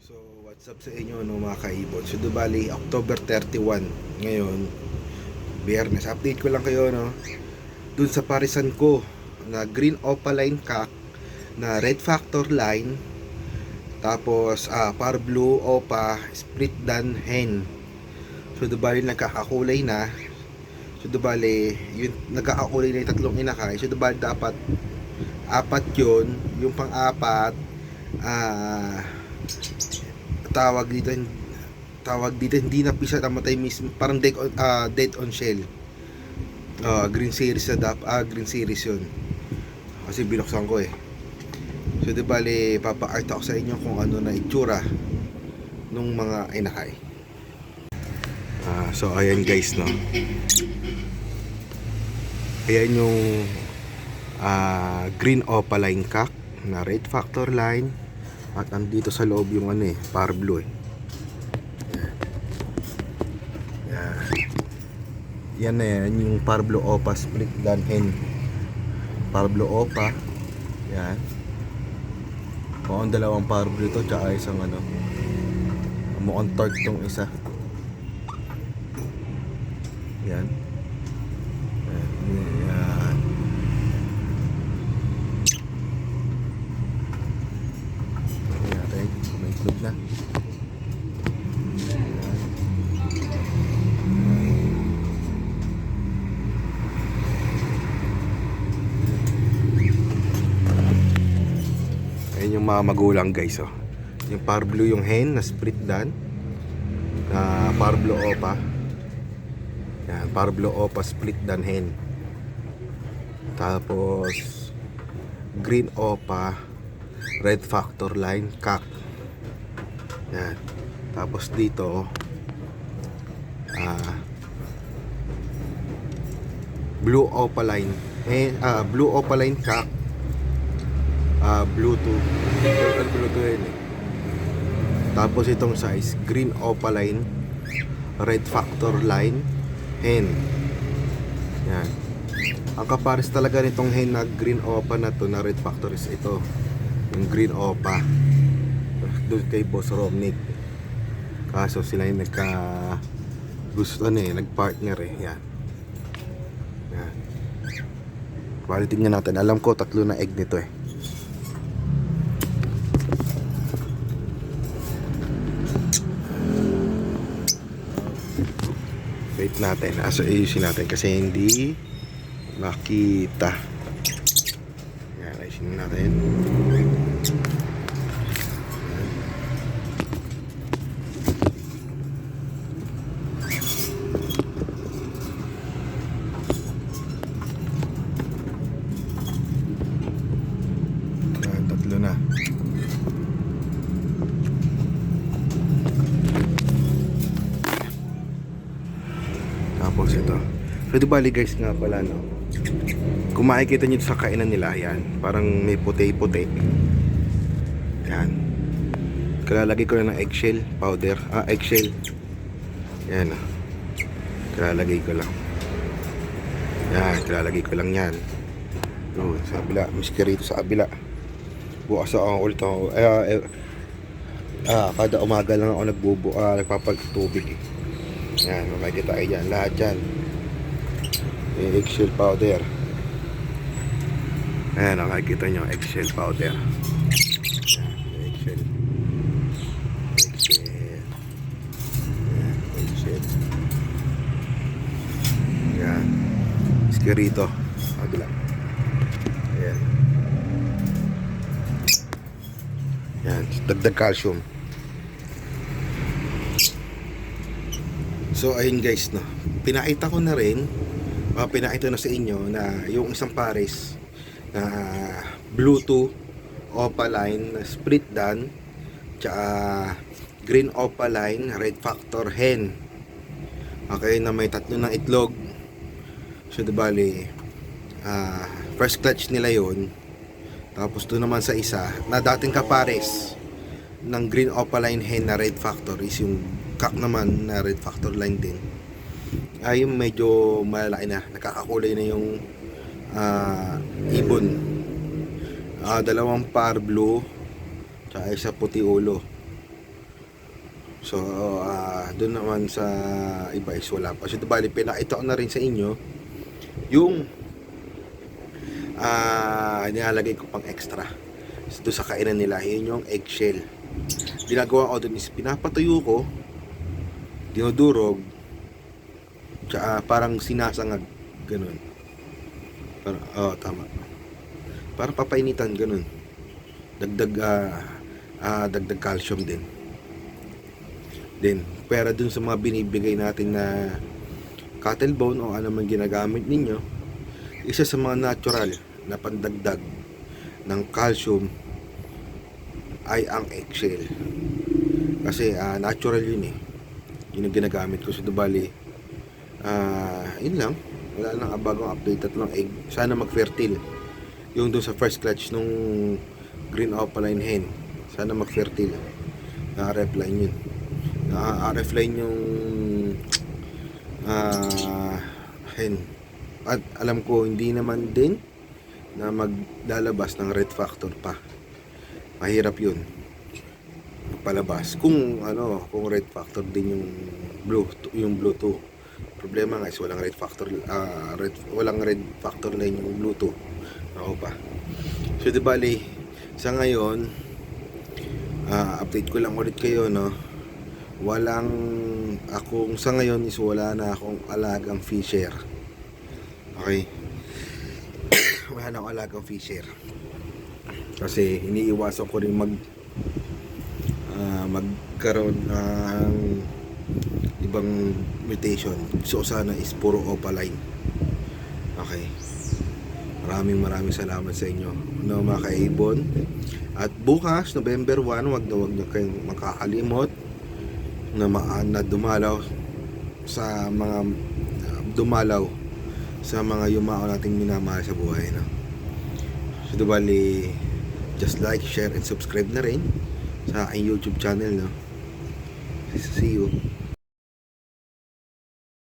So, what's up sa inyo no mga kaibon? So, bali, October 31 ngayon, Biyernes. Update ko lang kayo no. Dun sa parisan ko na green opaline cock na red factor line, tapos par blue opa split dan hen. So, bali nagkakakulay na. So, bali yung nagkakakulay na yung tatlong inakay. So, bali dapat apat yun. Yung pang-apat tawag dito hindi na pisa namatay mismo, parang dead on shell. Green series na green series yun kasi binuksan ko eh. So di bali papakita ko sa inyo kung ano na itsura nung mga inakay. So ayan guys no, ayan yung green opaline cock na red factor line. At andito sa loob yung par blue eh. Yan na yan, yung par blue opa split dan hen. Par blue opa. Yan. Mukhang dalawang par blue to, tsaka isang mukhang torque tong isa. Yan. Yan. May itlog na. Ayan yung mga magulang guys oh. Yung par blue yung hen na split dan na par blue opa. Yan, par blue opa split dan hen. Tapos green opa red factor line cock. Yan. Tapos dito blue opaline blue opaline cock, Bluetooth yun eh. Tapos itong size green opaline red factor line hen. Yan. Ang kapares talaga nitong hen na green opa na to na red factor is ito, yung green opa doon kay Boss Romnick. Kaso sila yung nagpartner eh. Yan. Yan. Bali tingnan natin. Alam ko tatlo na egg nito eh. Wait natin. Ayusin natin kasi hindi makita. Yan, ayusin natin. Yan, tatlo na. Tapos ito. So di bali guys nga pala no, kung makikita nyo sa kainan nila, yan parang may puti-puti. Yan. Kalalagay ko na ng eggshell powder. Eggshell. Yan o. Kalalagay ko lang. Yan. Kalalagay ko lang yan. Doon sa kabila. Miski rito sa kabila. Bukas ako ulit ako. Kada umaga lang ako nagpapagtubig eh. Yan, makikita kayo dyan. Lahat dyan eggshell powder. Ayan, makikita nyo eggshell powder. Eggshell. Ayan, eggshell. Ayan. Iski rito. Kabila. Ayan. Ayan, dagdag calcium. So ayun guys no, pinakita ko na rin, pinakita na sa inyo na yung isang pares na Bluetooth opaline na split dan tsaka green opaline red factor hen. Okay, na may tatlo ng itlog. So bali first clutch nila yon. Tapos doon naman sa isa na dating kapares ng green opaline hen na red factor is yung cock naman na red factor line din. Yung medyo malaki na, nakakakulay na yung ibon. Dalawang par blue tsaka isa puti ulo. So, doon naman sa iba is wala pa. So, bali, pinakita ko na rin sa inyo yung nilalagay ko pang extra. So, doon sa kainan nila, yun yung eggshell. Ginagawa ko doon is pinapatuyo ko, dinudurog, tsaka parang sinasangag, ganun. Parang, tama. Parang papainitan, ganun. Dagdag, dagdag calcium din. Pera dun sa mga binibigay natin na cattle bone o ano man ginagamit ninyo, isa sa mga natural na pandagdag ng calcium ay ang eggshell. Kasi natural yun eh. Yun ang ginagamit ko sa Dubali. Yun lang. Wala nang bagong update at lang egg. Sana mag-fertile. Yung dun sa first clutch nung green opaline hen. Sana mag-fertile. Na-repline yun. Na-repline yung hen. At alam ko hindi naman din na maglalabas ng red factor pa. Mahirap yun palabas kung red factor din yung blue 2. Problema nga is walang red factor na yung blue 2. Ako pa. So di bali sa ngayon update ko lang ulit kayo, no. Sa ngayon is wala na akong alagang fisher. Okay. Wala na akong alagang fisher. Kasi iniiwasan ko rin magkaroon ng ibang mutation. So sana is puro opaline. Okay. Maraming salamat sa inyo, no, mga kaibon. At bukas, November 1, wag na kayong makakalimot na dumalaw sa mga yumao nating minamahal sa buhay, no. So bali, just like, share and subscribe na rin sa aking YouTube channel, no. See you.